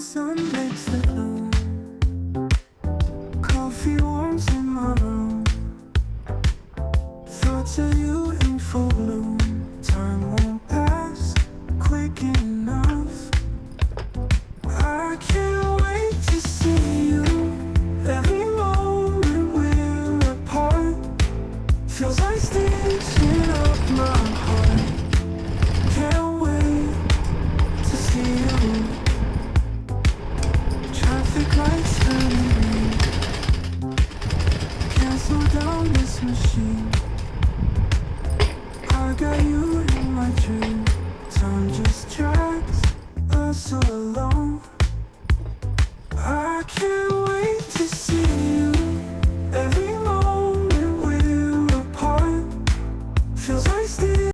sun makes the gloom. Coffee warms in my room. Thoughts of you in full bloom. Time won't pass quick enough. I can't wait to see you. Every moment we're apart feels like stitching up my heart. Can't wait to see you. Traffic lights turning green. Can't slow down this machine. I got